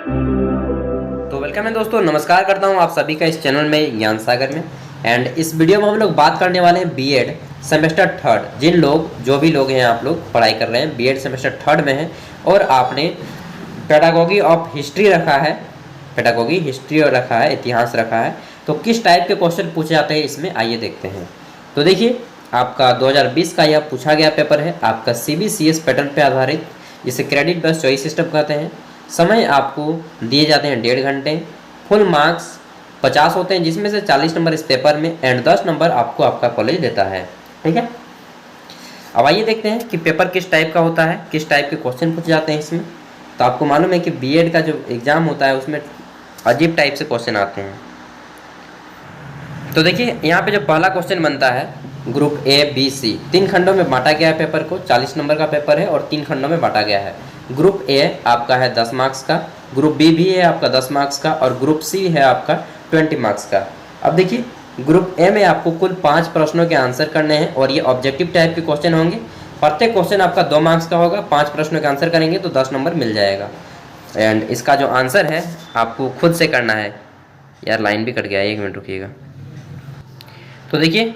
तो वेलकम है दोस्तों, नमस्कार करता हूं आप सभी का इस चैनल में ज्ञान सागर में। एंड इस वीडियो में हम लोग बात करने वाले हैं बीएड सेमेस्टर थर्ड। जो भी लोग हैं, आप लोग पढ़ाई कर रहे हैं, बीएड सेमेस्टर थर्ड में हैं और आपने पेडागोगी ऑफ हिस्ट्री रखा है, पेडागोगी हिस्ट्री रखा है, इतिहास रखा है, तो किस टाइप के क्वेश्चन पूछे जाते हैं इसमें आइए देखते हैं। तो देखिए, आपका 2020 का यह पूछा गया पेपर है, आपका CBCS पैटर्न पे आधारित, जिसे क्रेडिट बेस्ड चॉइस सिस्टम कहते हैं। समय आपको दिए जाते हैं 1.5 घंटे। फुल मार्क्स 50 होते हैं, जिसमें से 40 नंबर इस पेपर में एंड 10 नंबर आपको आपका कॉलेज देता है। ठीक है, अब आइए देखते हैं कि पेपर किस टाइप का होता है, किस टाइप के क्वेश्चन पूछे जाते हैं इसमें। तो आपको मालूम है कि बीएड का जो एग्ज़ाम होता है उसमें अजीब टाइप से क्वेश्चन आते हैं। तो देखिए, यहाँ पे जो पहला क्वेश्चन बनता है, ग्रुप A, B, C 3 खंडों में बांटा गया है पेपर को। 40 नंबर का पेपर है और 3 खंडों में बांटा गया है। ग्रुप A आपका है 10 मार्क्स का, ग्रुप B भी है आपका 10 मार्क्स का और ग्रुप C है आपका 20 मार्क्स का। अब देखिए, ग्रुप A में आपको कुल 5 प्रश्नों के आंसर करने हैं और ये ऑब्जेक्टिव टाइप के क्वेश्चन होंगे। प्रत्येक क्वेश्चन आपका 2 मार्क्स का होगा। 5 प्रश्नों के आंसर करेंगे तो 10 नंबर मिल जाएगा। एंड इसका जो आंसर है आपको खुद से करना है। यार लाइन भी कट गया है, 1 मिनट रुकिएगा। तो देखिए,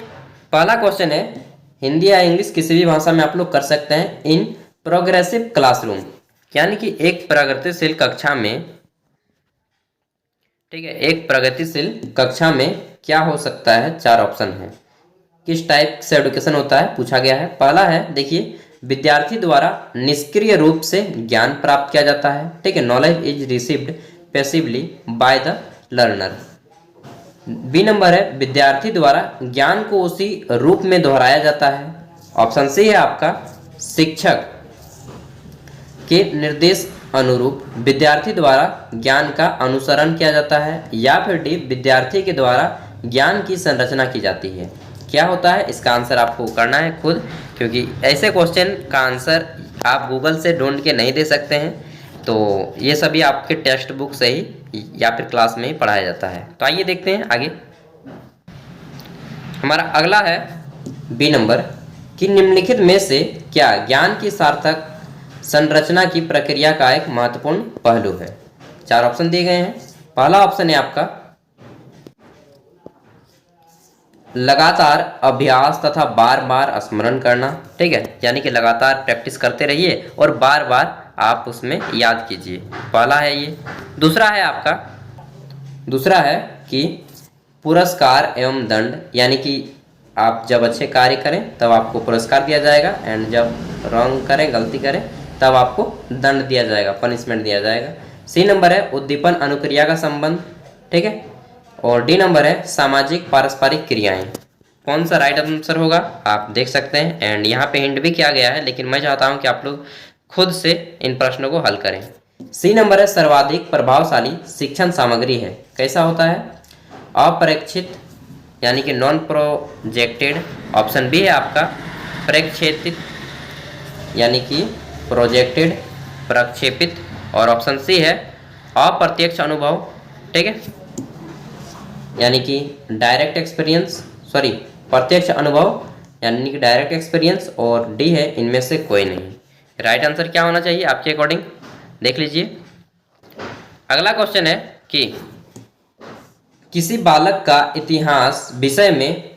पहला क्वेश्चन है, हिंदी या इंग्लिश किसी भी भाषा में आप लोग कर सकते हैं इन प्रोग्रेसिव क्लासरूम, यानी कि एक प्रगतिशील कक्षा में, ठीक है, एक प्रगतिशील कक्षा में क्या हो सकता है। 4 ऑप्शन है, किस टाइप से एडुकेशन होता है पूछा गया है। पहला है, देखिए, विद्यार्थी द्वारा निष्क्रिय रूप से ज्ञान प्राप्त किया जाता है। ठीक है, knowledge is received passively by the learner. B number है, विद्यार्थी द्वारा ज्ञान को उसी रूप में दोहराया जाता है। ऑप्शन सी है आपका, शिक्षक के निर्देश अनुरूप विद्यार्थी द्वारा ज्ञान का अनुसरण किया जाता है। या फिर डी, विद्यार्थी के द्वारा ज्ञान की संरचना की जाती है। क्या होता है, इसका आंसर आपको करना है खुद, क्योंकि ऐसे क्वेश्चन का आंसर आप गूगल से ढूंढ के नहीं दे सकते हैं। तो ये सभी आपके टेक्स्ट बुक से ही या फिर क्लास में ही पढ़ाया जाता है। तो आइए देखते हैं आगे। हमारा अगला है बी नंबर, कि निम्नलिखित में से क्या ज्ञान की सार्थक संरचना की प्रक्रिया का एक महत्वपूर्ण पहलू है। 4 ऑप्शन दिए गए हैं। पहला ऑप्शन है आपका, लगातार अभ्यास तथा बार बार स्मरण करना। ठीक है, यानी कि लगातार प्रैक्टिस करते रहिए और बार बार आप उसमें याद कीजिए। पहला है ये। दूसरा है कि पुरस्कार एवं दंड, यानी कि आप जब अच्छे कार्य करें तब आपको पुरस्कार दिया जाएगा एंड जब रॉन्ग करें, गलती करें, तब आपको दंड दिया जाएगा, पनिशमेंट दिया जाएगा। सी नंबर है, उद्दीपन अनुक्रिया का संबंध। ठीक है, और डी नंबर है, सामाजिक पारस्परिक क्रियाएं। कौन सा राइट आंसर होगा आप देख सकते हैं। एंड यहाँ पे हिंट भी किया गया है, लेकिन मैं चाहता हूँ कि आप लोग खुद से इन प्रश्नों को हल करें। सी नंबर है, सर्वाधिक प्रभावशाली शिक्षण सामग्री है। कैसा होता है, अप्रेक्षित, यानी कि नॉन प्रोजेक्टेड। ऑप्शन बी है आपका, प्रेक्षेपित, यानी कि प्रोजेक्टेड, प्रक्षेपित। और ऑप्शन सी है, अप्रत्यक्ष अनुभव। ठीक है, यानी कि डायरेक्ट एक्सपीरियंस, सॉरी, प्रत्यक्ष अनुभव यानी कि डायरेक्ट एक्सपीरियंस। और डी है, इनमें से कोई नहीं। राइट आंसर क्या होना चाहिए आपके अकॉर्डिंग, देख लीजिए। अगला क्वेश्चन है कि किसी बालक का इतिहास विषय में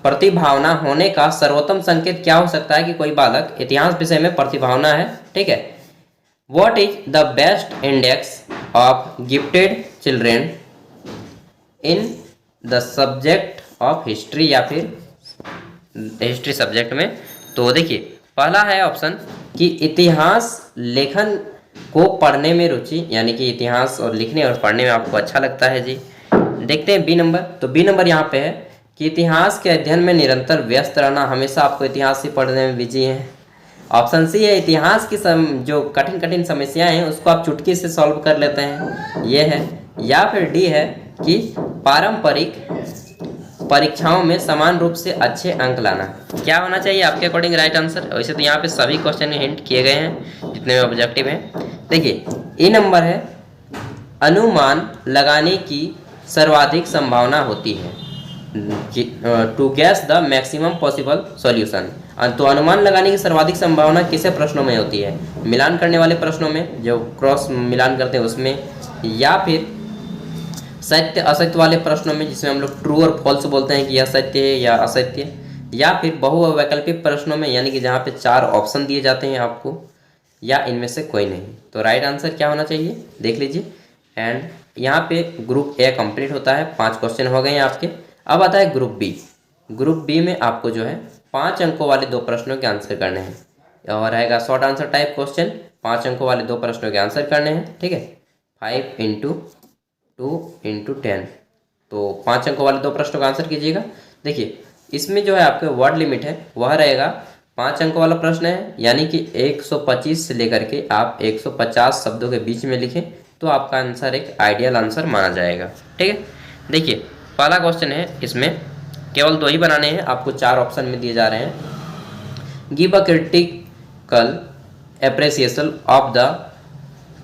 प्रतिभावना होने का सर्वोत्तम संकेत क्या हो सकता है। कि कोई बालक इतिहास विषय में प्रतिभावना है। ठीक है, what is the best index of gifted children in the subject of history, या फिर हिस्ट्री सब्जेक्ट में। तो देखिए, पहला है ऑप्शन कि इतिहास लेखन को पढ़ने में रुचि, यानी कि इतिहास और लिखने और पढ़ने में आपको अच्छा लगता है जी। देखते हैं बी नंबर। तो बी नंबर यहाँ पे है कि इतिहास के अध्ययन में निरंतर व्यस्त रहना, हमेशा आपको इतिहास ही पढ़ने में बिजी हैं। ऑप्शन सी है, इतिहास की जो कठिन समस्याएं हैं उसको आप चुटकी से सॉल्व कर लेते हैं, ये है। या फिर डी है कि पारंपरिक परीक्षाओं में समान रूप से अच्छे अंक लाना। क्या होना चाहिए आपके अकॉर्डिंग राइट आंसर। वैसे तो यहाँ पे सभी क्वेश्चन हिंट किए गए हैं जितने भी ऑब्जेक्टिव हैं। देखिए, ए नंबर है, अनुमान लगाने की सर्वाधिक संभावना होती है। To guess the maximum possible solution. तो अनुमान लगाने की सर्वाधिक संभावना किसे प्रश्नों में होती है? मिलान करने वाले प्रश्नों में, जो क्रॉस मिलान करते हैं उसमें, या फिर सत्य असत्य वाले प्रश्नों में जिसमें हम लोग ट्रू और फॉल्स बोलते हैं कि यह सत्य है या असत्य है, या फिर बहुवैकल्पिक प्रश्नों में यानी कि जहाँ पे 4 ऑप्शन दिए जाते हैं आपको, या इनमें से कोई नहीं। तो राइट आंसर क्या होना चाहिए देख लीजिए। एंड यहाँ पे ग्रुप ए कंप्लीट होता है, 5 क्वेश्चन हो गए हैं आपके। अब आता है ग्रुप बी। ग्रुप बी में आपको जो है 5 अंकों वाले 2 प्रश्नों के आंसर करने हैं और रहेगा शॉर्ट आंसर टाइप क्वेश्चन। 5 अंकों वाले 2 प्रश्नों के आंसर करने हैं, ठीक है। 5 × 2 × 10, तो 5 अंकों वाले 2 प्रश्नों का आंसर कीजिएगा। देखिए इसमें जो है आपके वर्ड लिमिट है वह रहेगा 5 अंकों वाला प्रश्न है, यानी कि 125 से लेकर के आप 150 शब्दों के बीच में लिखें तो आपका आंसर एक आइडियल आंसर माना जाएगा, ठीक है। देखिए पहला क्वेश्चन है, इसमें केवल 2 ही बनाने हैं, आपको 4 ऑप्शन में दिए जा रहे हैं। Give a critical appreciation of the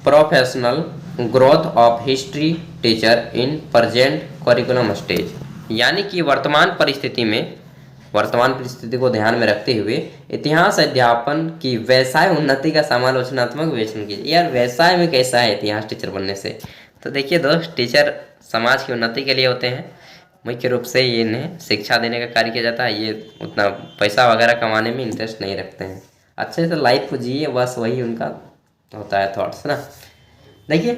professional growth of history teacher in present curriculum stage, यानी कि वर्तमान परिस्थिति को ध्यान में रखते हुए इतिहास अध्यापन की व्यवसाय उन्नति का समालोचनात्मक विवेचन कीजिए। यार व्यवसाय में कैसा है इतिहास टीचर बनने से? तो देखिए दोस्त, टीचर समाज की उन्नति के लिए होते हैं, मुख्य रूप से ये इन्हें शिक्षा देने का कार्य किया जाता है। ये उतना पैसा वगैरह कमाने में इंटरेस्ट नहीं रखते हैं, अच्छे से लाइफ को जिए, बस वही उनका होता है थॉट्स ना। देखिए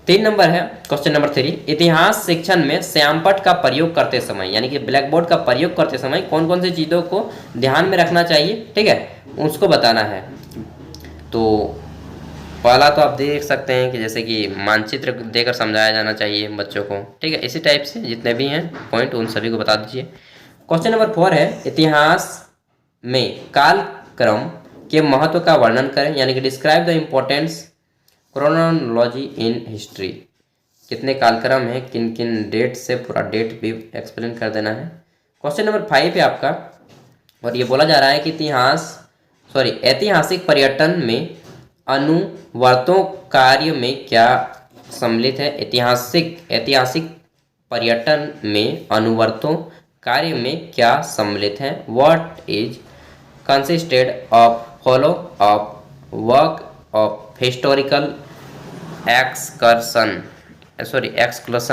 3 नंबर है, क्वेश्चन नंबर 3। इतिहास शिक्षण में श्यामपट्ट का प्रयोग करते समय, यानी कि ब्लैक बोर्ड का प्रयोग करते समय कौन कौन सी चीज़ों को ध्यान में रखना चाहिए, ठीक है, उसको बताना है। तो पहला तो आप देख सकते हैं कि जैसे कि मानचित्र देकर समझाया जाना चाहिए बच्चों को, ठीक है। इसी टाइप से जितने भी हैं पॉइंट उन सभी को बता दीजिए। क्वेश्चन नंबर 4 है, इतिहास में कालक्रम के महत्व का वर्णन करें, यानी कि describe the importance chronology in history. कितने कालक्रम हैं, किन किन डेट से, पूरा डेट भी एक्सप्लेन कर देना है। क्वेश्चन नंबर 5 है आपका, और ये बोला जा रहा है कि ऐतिहासिक पर्यटन में अनुवर्तों कार्य में क्या सम्मिलित है। ऐतिहासिक पर्यटन में अनुवर्तों कार्य में क्या सम्मिलित है। What is consisted of follow of work of historical excursion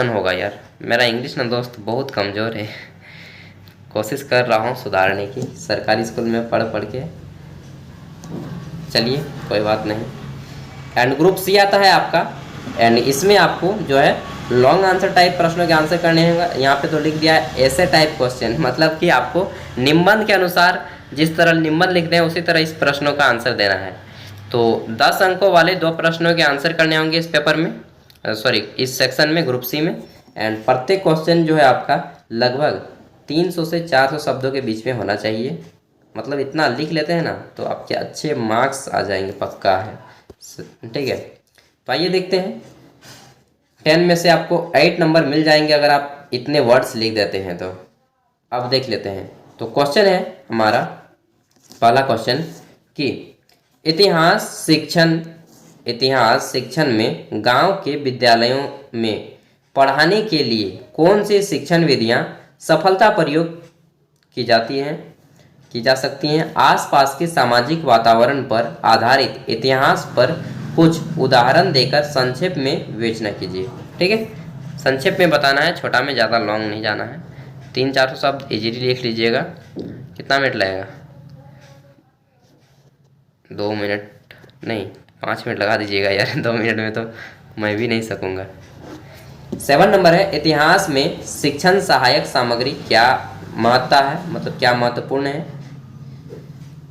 होगा। यार मेरा इंग्लिश ना दोस्त बहुत कमज़ोर है, कोशिश कर रहा हूँ सुधारने की, सरकारी स्कूल में पढ़ के। चलिए कोई बात नहीं। एंड ग्रुप सी आता है आपका, एंड इसमें आपको जो है लॉन्ग आंसर टाइप प्रश्नों के आंसर करने होंगे। यहाँ पे तो लिख दिया है ऐसे टाइप क्वेश्चन, मतलब कि आपको निबंध के अनुसार जिस तरह निबंध लिखते हैं उसी तरह इस प्रश्नों का आंसर देना है। तो 10 अंकों वाले 2 प्रश्नों के आंसर करने होंगे इस पेपर में, इस सेक्शन में, ग्रुप सी में। एंड प्रत्येक क्वेश्चन जो है आपका लगभग 300 से 400 शब्दों के बीच में होना चाहिए। मतलब इतना लिख लेते हैं ना तो आपके अच्छे मार्क्स आ जाएंगे, पक्का है, ठीक है। तो आइए देखते हैं, 10 में से आपको 8 नंबर मिल जाएंगे अगर आप इतने वर्ड्स लिख देते हैं तो। अब देख लेते हैं। तो क्वेश्चन है हमारा पहला क्वेश्चन कि इतिहास शिक्षण में गांव के विद्यालयों में पढ़ाने के लिए कौन सी शिक्षण विधियां सफलता प्रयोग की जा सकती हैं। आसपास के सामाजिक वातावरण पर आधारित इतिहास पर कुछ उदाहरण देकर संक्षेप में विवेचना कीजिए, ठीक है। संक्षेप में बताना है, छोटा में ज़्यादा लॉन्ग नहीं जाना है। 300-400 शब्द इजीली लिख लीजिएगा। कितना मिनट लगेगा? 2 मिनट नहीं, 5 मिनट लगा दीजिएगा यार, 2 मिनट में तो मैं भी नहीं सकूँगा। 7 नंबर है, इतिहास में शिक्षण सहायक सामग्री क्या महत्ता है, मतलब क्या महत्वपूर्ण है।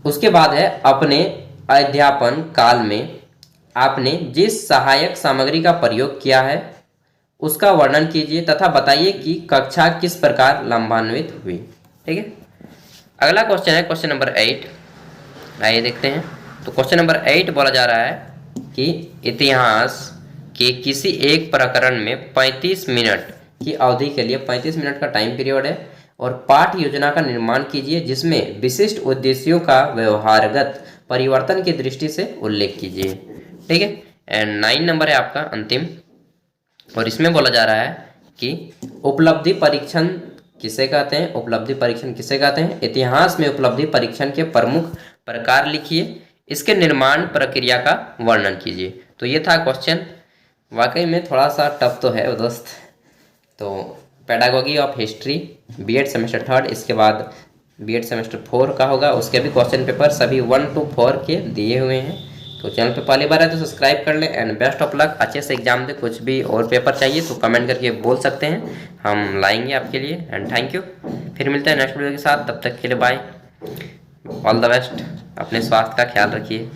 उसके बाद है, अपने अध्यापन काल में आपने जिस सहायक सामग्री का प्रयोग किया है उसका वर्णन कीजिए तथा बताइए कि कक्षा किस प्रकार लाभान्वित हुई, ठीक है। अगला क्वेश्चन है क्वेश्चन नंबर 8। आइए देखते हैं। तो क्वेश्चन नंबर 8 बोला जा रहा है कि इतिहास के किसी एक प्रकरण में 35 मिनट की अवधि के लिए 35 मिनट का टाइम पीरियड है और पाठ योजना का निर्माण कीजिए जिसमें विशिष्ट उद्देश्यों का व्यवहारगत परिवर्तन की दृष्टि से उल्लेख कीजिए, ठीक है। एंड 9 नंबर है आपका अंतिम, और इसमें बोला जा रहा है कि उपलब्धि परीक्षण किसे कहते हैं? उपलब्धि परीक्षण किसे कहते हैं? इतिहास में उपलब्धि परीक्षण के प्रमुख प्रकार लिखिए, इसके निर्माण प्रक्रिया का वर्णन कीजिए। तो ये था क्वेश्चन। वाकई में थोड़ा सा टफ तो है दोस्त। तो pedagogy of history BEd semester third, इसके बाद बीएड सेमेस्टर 4 का होगा, उसके भी क्वेश्चन पेपर सभी 1 to 4 के दिए हुए हैं। तो चैनल पे पहली बार है तो सब्सक्राइब कर लें एंड बेस्ट ऑफ लक। अच्छे से एग्जाम दे। कुछ भी और पेपर चाहिए तो कमेंट करके बोल सकते हैं, हम लाएंगे आपके लिए। And thank you. फिर मिलते हैं नेक्स्ट वीडियो के साथ, तब तक के लिए बाय, ऑल द बेस्ट। अपने स्वास्थ्य का ख्याल रखिए।